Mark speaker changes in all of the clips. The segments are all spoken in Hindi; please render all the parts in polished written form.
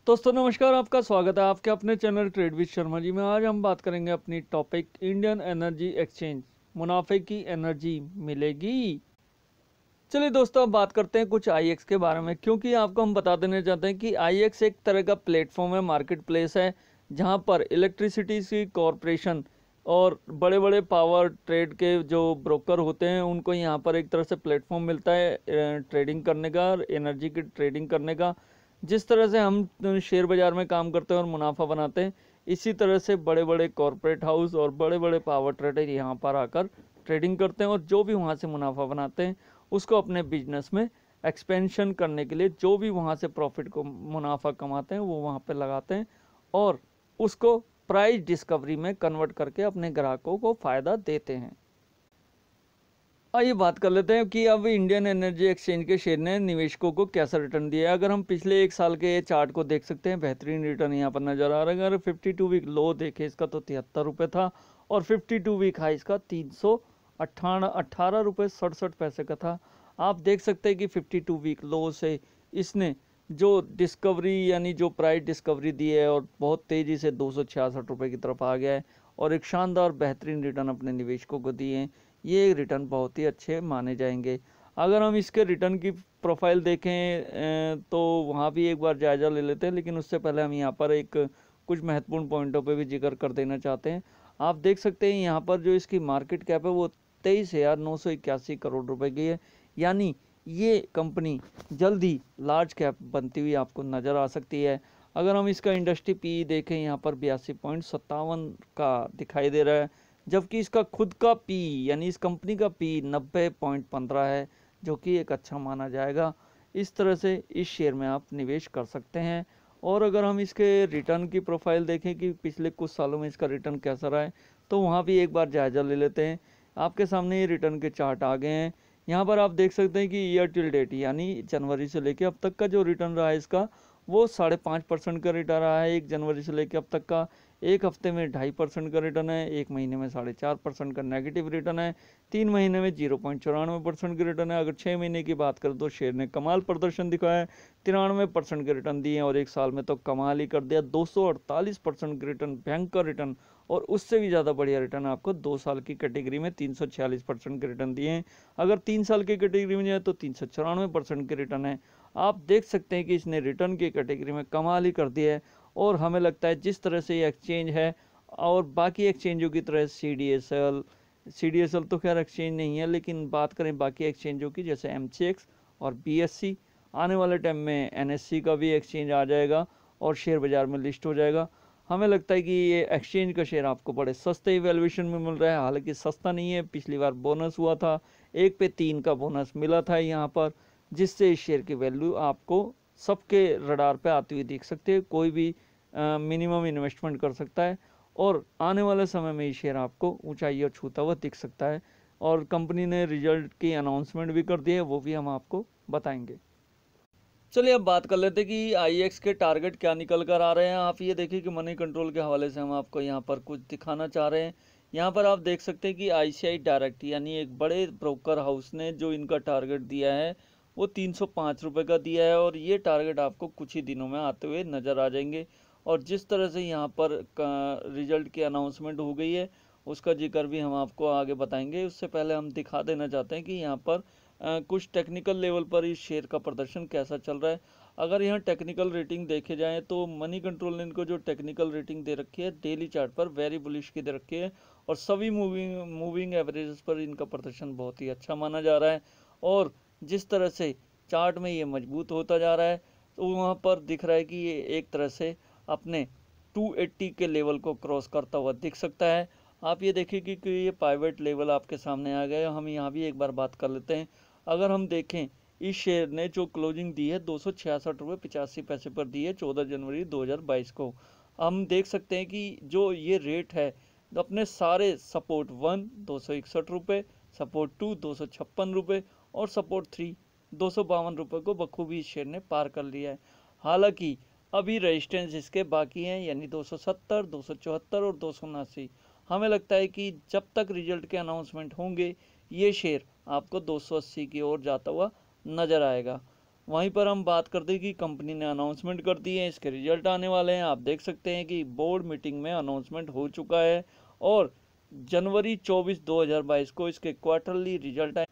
Speaker 1: दोस्तों नमस्कार, आपका स्वागत है आपके अपने channel trade with Sharma ji में। आज हम बात करेंगे अपनी टॉपिक इंडियन एनर्जी एक्सचेंज, मुनाफे की एनर्जी मिलेगी। चलिए दोस्तों, अब बात करते हैं कुछ आईएक्स के बारे में, क्योंकि आपको हम बता देना चाहते हैं कि आईएक्स एक तरह का प्लेटफॉर्म है, मार्केट प्लेस है, जहां पर इलेक्ट्रिसिटी की कॉरपोरेशन और बड़े बड़े पावर ट्रेड के जो ब्रोकर होते हैं उनको यहाँ पर एक तरह से प्लेटफॉर्म मिलता है ट्रेडिंग करने का, एनर्जी की ट्रेडिंग करने का। जिस तरह से हम शेयर बाजार में काम करते हैं और मुनाफा बनाते हैं, इसी तरह से बड़े बड़े कॉरपोरेट हाउस और बड़े बड़े पावर ट्रेडर यहाँ पर आकर ट्रेडिंग करते हैं और जो भी वहाँ से मुनाफा बनाते हैं उसको अपने बिजनेस में एक्सपेंशन करने के लिए जो भी वहाँ से प्रॉफिट को मुनाफा कमाते हैं वो वहाँ पे लगाते हैं और उसको प्राइस डिस्कवरी में कन्वर्ट करके अपने ग्राहकों को फ़ायदा देते हैं। आइए बात कर लेते हैं कि अब इंडियन एनर्जी एक्सचेंज के शेयर ने निवेशकों को कैसा रिटर्न दिया है। अगर हम पिछले एक साल के चार्ट को देख सकते हैं, बेहतरीन रिटर्न यहाँ पर नज़र आ रहा है। अगर 52 वीक लो देखें इसका तो 73 रुपये था और 52 वीक हाई इसका 318 रुपये 67 पैसे का था। आप देख सकते हैं कि 52 वीक लो से इसने जो डिस्कवरी यानी जो प्राइस डिस्कवरी दी है और बहुत तेज़ी से 266 रुपये की तरफ आ गया है और एक शानदार बेहतरीन रिटर्न अपने निवेशकों को दिए हैं। ये रिटर्न बहुत ही अच्छे माने जाएंगे। अगर हम इसके रिटर्न की प्रोफाइल देखें तो वहाँ भी एक बार जायज़ा ले लेते हैं, लेकिन उससे पहले हम यहाँ पर एक कुछ महत्वपूर्ण पॉइंटों पे भी जिक्र कर देना चाहते हैं। आप देख सकते हैं यहाँ पर जो इसकी मार्केट कैप है वो 23,981 करोड़ रुपए की है, यानी ये कंपनी जल्द ही लार्ज कैप बनती हुई आपको नज़र आ सकती है। अगर हम इसका इंडस्ट्री पी देखें यहाँ पर 82.57 का दिखाई दे रहा है, जबकि इसका खुद का पी यानी इस कंपनी का पी 90.15 है, जो कि एक अच्छा माना जाएगा। इस तरह से इस शेयर में आप निवेश कर सकते हैं। और अगर हम इसके रिटर्न की प्रोफाइल देखें कि पिछले कुछ सालों में इसका रिटर्न कैसा रहा है, तो वहाँ भी एक बार जायज़ा ले लेते हैं। आपके सामने ये रिटर्न के चार्ट आ गए हैं। यहाँ पर आप देख सकते हैं कि ईयर टिल डेट यानी जनवरी से लेकर अब तक का जो रिटर्न रहा है इसका वो 5.5% का रिटर्न रहा है। एक जनवरी से लेकर अब तक का एक हफ्ते में 2.5% का रिटर्न है, एक महीने में 4.5% का नेगेटिव रिटर्न है, 3 महीने में 0.94% का रिटर्न है। अगर 6 महीने की बात करें तो शेयर ने कमाल प्रदर्शन दिखाया है, 93% के रिटर्न दिए हैं और एक साल में तो कमाल ही कर दिया, 248% के रिटर्न, भयंकर रिटर्न। और उससे भी ज़्यादा बढ़िया रिटर्न आपको 2 साल की कैटेगरी में 346% के रिटर्न दिए हैं। अगर 3 साल की कैटेगरी में जाए तो 394% के रिटर्न है। आप देख सकते हैं कि इसने रिटर्न की कैटेगरी में कमाल ही कर दिया है। और हमें लगता है जिस तरह से ये एक्सचेंज है और बाकी एक्सचेंजों की तरह सी डी एस एल तो खैर एक्सचेंज नहीं है, लेकिन बात करें बाकी एक्सचेंजों की जैसे MCX और BSC, आने वाले टाइम में NSE का भी एक्सचेंज आ जाएगा और शेयर बाज़ार में लिस्ट हो जाएगा। हमें लगता है कि ये एक्सचेंज का शेयर आपको बड़े सस्ते वैल्यूएशन में मिल रहा है। हालांकि सस्ता नहीं है, पिछली बार बोनस हुआ था, 1 पे 3 का बोनस मिला था यहाँ पर, जिससे इस शेयर की वैल्यू आपको सबके रडार पे आती हुई दिख सकती है। कोई भी मिनिमम इन्वेस्टमेंट कर सकता है और आने वाले समय में ये शेयर आपको ऊंचाइयां छूता हुआ दिख सकता है। और कंपनी ने रिजल्ट की अनाउंसमेंट भी कर दी है, वो भी हम आपको बताएंगे। चलिए अब बात कर लेते हैं कि आईएक्स के टारगेट क्या निकल कर आ रहे हैं। आप ये देखिए कि मनी कंट्रोल के हवाले से हम आपको यहाँ पर कुछ दिखाना चाह रहे हैं। यहाँ पर आप देख सकते हैं कि ICICI डायरेक्ट यानी एक बड़े ब्रोकर हाउस ने जो इनका टारगेट दिया है वो 305 रुपये का दिया है और ये टारगेट आपको कुछ ही दिनों में आते हुए नज़र आ जाएंगे। और जिस तरह से यहाँ पर रिजल्ट की अनाउंसमेंट हो गई है उसका जिक्र भी हम आपको आगे बताएंगे। उससे पहले हम दिखा देना चाहते हैं कि यहाँ पर कुछ टेक्निकल लेवल पर इस शेयर का प्रदर्शन कैसा चल रहा है। अगर यहाँ टेक्निकल रेटिंग देखे जाए तो मनी कंट्रोल ने इनको जो टेक्निकल रेटिंग दे रखी है डेली चार्ट पर वेरी बुलिश की दे रखी है और सभी मूविंग एवरेजेस पर इनका प्रदर्शन बहुत ही अच्छा माना जा रहा है। और जिस तरह से चार्ट में ये मजबूत होता जा रहा है तो वहाँ पर दिख रहा है कि ये एक तरह से अपने 280 के लेवल को क्रॉस करता हुआ दिख सकता है। आप ये देखिए कि ये पाइवेट लेवल आपके सामने आ गया है। हम यहाँ भी एक बार बात कर लेते हैं। अगर हम देखें इस शेयर ने जो क्लोजिंग दी है 266 रुपये 85 पैसे पर दी है 14 जनवरी 2022 को। हम देख सकते हैं कि जो ये रेट है अपने सारे सपोर्ट 1 261 रुपये, सपोर्ट 2 256 रुपये और सपोर्ट 3 252 रुपये को बखूबी इस शेयर ने पार कर लिया है। हालांकि अभी रेजिस्टेंस इसके बाकी हैं यानी 270 274 और 279। हमें लगता है कि जब तक रिजल्ट के अनाउंसमेंट होंगे ये शेयर आपको 280 की ओर जाता हुआ नज़र आएगा। वहीं पर हम बात करते हैं कि कंपनी ने अनाउंसमेंट कर दी है, इसके रिजल्ट आने वाले हैं। आप देख सकते हैं कि बोर्ड मीटिंग में अनाउंसमेंट हो चुका है और जनवरी 24 2022 को इसके क्वार्टरली रिजल्ट आए।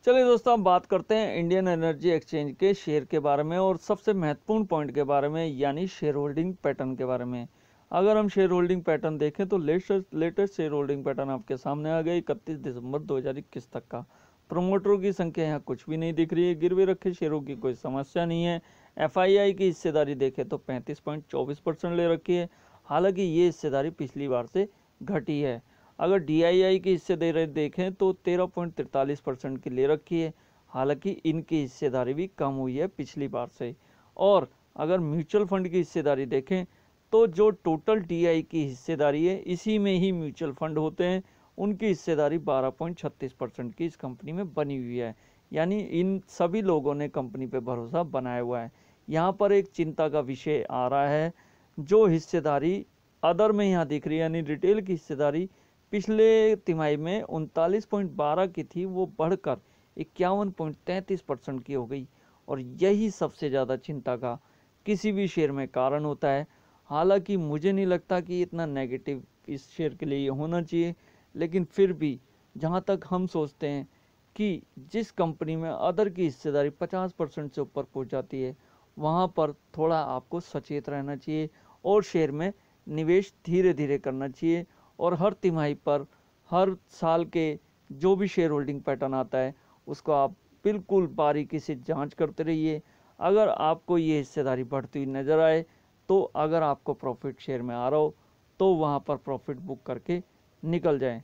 Speaker 1: चलिए दोस्तों, हम बात करते हैं इंडियन एनर्जी एक्सचेंज के शेयर के बारे में और सबसे महत्वपूर्ण पॉइंट के बारे में, यानी शेयर होल्डिंग पैटर्न के बारे में। अगर हम शेयर होल्डिंग पैटर्न देखें तो लेटेस्ट शेयर होल्डिंग पैटर्न आपके सामने आ गया 31 दिसंबर 2021 तक का। प्रमोटरों की संख्या यहाँ कुछ भी नहीं दिख रही है, गिरवे रखे शेयरों की कोई समस्या नहीं है। FII की हिस्सेदारी देखें तो 35.24% ले रखी है, हालांकि ये हिस्सेदारी पिछली बार से घटी है। अगर DII की हिस्सेदारी देखें तो 13.43% की ले रखी है, हालांकि इनकी हिस्सेदारी भी कम हुई है पिछली बार से। और अगर म्यूचुअल फंड की हिस्सेदारी देखें तो जो टोटल DI की हिस्सेदारी है, इसी में ही म्यूचुअल फंड होते हैं, उनकी हिस्सेदारी 12.36% की इस कंपनी में बनी हुई है। यानी इन सभी लोगों ने कंपनी पे भरोसा बनाया हुआ है। यहाँ पर एक चिंता का विषय आ रहा है, जो हिस्सेदारी अदर में यहाँ दिख रही है, यानी रिटेल की हिस्सेदारी पिछले तिमाही में 39.12 की थी, वो बढ़कर 51.33% की हो गई। और यही सबसे ज़्यादा चिंता का किसी भी शेयर में कारण होता है। हालांकि मुझे नहीं लगता कि इतना नेगेटिव इस शेयर के लिए होना चाहिए, लेकिन फिर भी जहाँ तक हम सोचते हैं कि जिस कंपनी में अदर की हिस्सेदारी 50% से ऊपर पहुँच जाती है, वहाँ पर थोड़ा आपको सचेत रहना चाहिए और शेयर में निवेश धीरे धीरे करना चाहिए। और हर तिमाही पर, हर साल के जो भी शेयर होल्डिंग पैटर्न आता है, उसको आप बिल्कुल बारीकी से जांच करते रहिए। अगर आपको ये हिस्सेदारी बढ़ती हुई नज़र आए, तो अगर आपको प्रॉफिट शेयर में आ रहा हो तो वहाँ पर प्रॉफिट बुक करके निकल जाएं।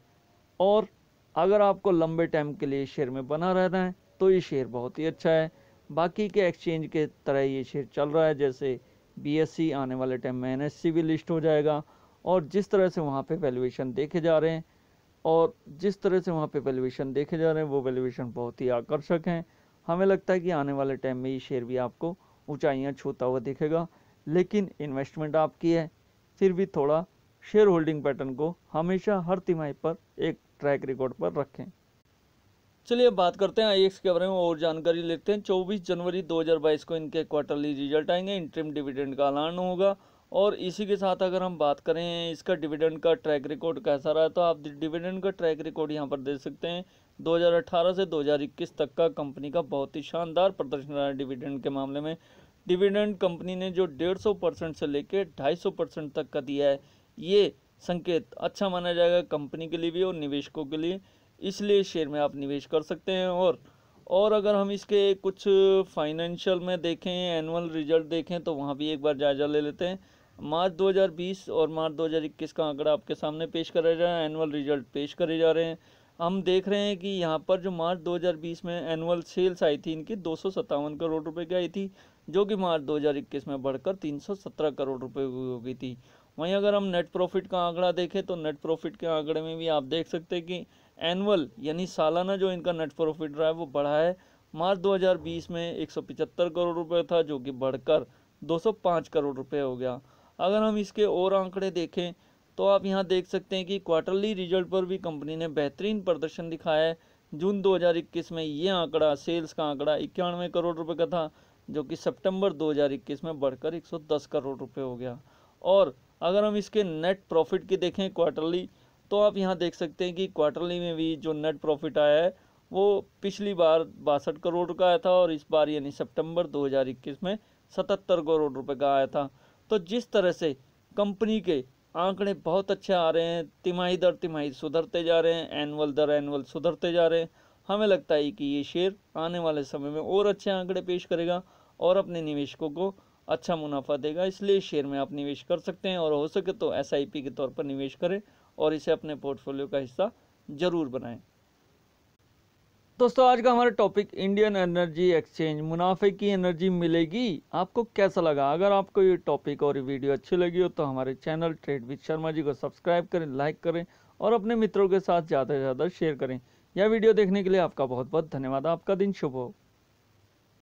Speaker 1: और अगर आपको लंबे टाइम के लिए शेयर में बना रहना है तो ये शेयर बहुत ही अच्छा है। बाकी के एक्सचेंज के तरह ये शेयर चल रहा है, जैसे BSE आने वाले टाइम में NSE भी लिस्ट हो जाएगा। और जिस तरह से वहाँ पे वैल्यूएशन देखे जा रहे हैं वो वैल्यूएशन बहुत ही आकर्षक हैं। हमें लगता है कि आने वाले टाइम में ये शेयर भी आपको ऊंचाइयां छूता हुआ दिखेगा। लेकिन इन्वेस्टमेंट आपकी है, फिर भी थोड़ा शेयर होल्डिंग पैटर्न को हमेशा हर तिमाही पर एक ट्रैक रिकॉर्ड पर रखें। चलिए अब बात करते हैं IEX के बारे में और जानकारी लेते हैं। 24 जनवरी 2022 को इनके क्वार्टरली रिजल्ट आएंगे, इंटरिम डिविडेंड का ऐलान होगा। और इसी के साथ अगर हम बात करें इसका डिविडेंड का ट्रैक रिकॉर्ड कैसा रहा, तो आप डिविडेंड का ट्रैक रिकॉर्ड यहाँ पर देख सकते हैं। 2018 से 2021 तक का कंपनी का बहुत ही शानदार प्रदर्शन रहा है डिविडेंड के मामले में। डिविडेंड कंपनी ने जो 150% से लेकर 250% तक का दिया है, ये संकेत अच्छा माना जाएगा कंपनी के लिए भी और निवेशकों के लिए, इसलिए शेयर में आप निवेश कर सकते हैं। और अगर हम इसके कुछ फाइनेंशियल में देखें, एनुअल रिजल्ट देखें, तो वहाँ भी एक बार जायजा ले लेते हैं। मार्च 2020 और मार्च 2021 का आंकड़ा आपके सामने पेश करा जा रहा है, एनुअल रिजल्ट पेश करे जा रहे हैं। हम देख रहे हैं कि यहाँ पर जो मार्च 2020 में एनुअल सेल्स आई थी इनकी 257 करोड़ रुपए की आई थी, जो कि मार्च 2021 में बढ़कर 317 करोड़ रुपए हो गई थी। वहीं अगर हम नेट प्रॉफिट का आंकड़ा देखें तो नेट प्रॉफिट के आंकड़े में भी आप देख सकते हैं कि एनुअल यानी सालाना जो इनका नेट प्रॉफिट रहा है वो बढ़ा है। मार्च 2020 में 175 करोड़ रुपए था, जो कि बढ़कर 205 करोड़ रुपए हो गया। अगर हम इसके और आंकड़े देखें तो आप यहाँ देख सकते हैं कि क्वार्टरली रिजल्ट पर भी कंपनी ने बेहतरीन प्रदर्शन दिखाया है। जून 2021 में ये आंकड़ा, सेल्स का आंकड़ा 91 करोड़ रुपए का था, जो कि सितंबर 2021 में बढ़कर 110 करोड़ रुपए हो गया। और अगर हम इसके नेट प्रॉफिट की देखें क्वार्टरली, तो आप यहाँ देख सकते हैं कि क्वार्टरली में भी जो नेट प्रॉफिट आया है वो पिछली बार 62 करोड़ का आया था और इस बार यानी सितंबर 2021 में 77 करोड़ रुपए का आया था। तो जिस तरह से कंपनी के आंकड़े बहुत अच्छे आ रहे हैं, तिमाही दर तिमाही सुधरते जा रहे हैं, एनुअल दर एनुअल सुधरते जा रहे हैं, हमें लगता है कि ये शेयर आने वाले समय में और अच्छे आंकड़े पेश करेगा और अपने निवेशकों को अच्छा मुनाफा देगा। इसलिए शेयर में आप निवेश कर सकते हैं और हो सके तो SIP के तौर पर निवेश करें और इसे अपने पोर्टफोलियो का हिस्सा जरूर बनाएं। दोस्तों, आज का हमारा टॉपिक इंडियन एनर्जी एक्सचेंज, मुनाफे की एनर्जी मिलेगी, आपको कैसा लगा? अगर आपको ये टॉपिक और ये वीडियो अच्छी लगी हो तो हमारे channel trade with Sharma ji को सब्सक्राइब करें, लाइक करें और अपने मित्रों के साथ ज़्यादा से ज़्यादा शेयर करें। यह वीडियो देखने के लिए आपका बहुत बहुत धन्यवाद। आपका दिन शुभ हो।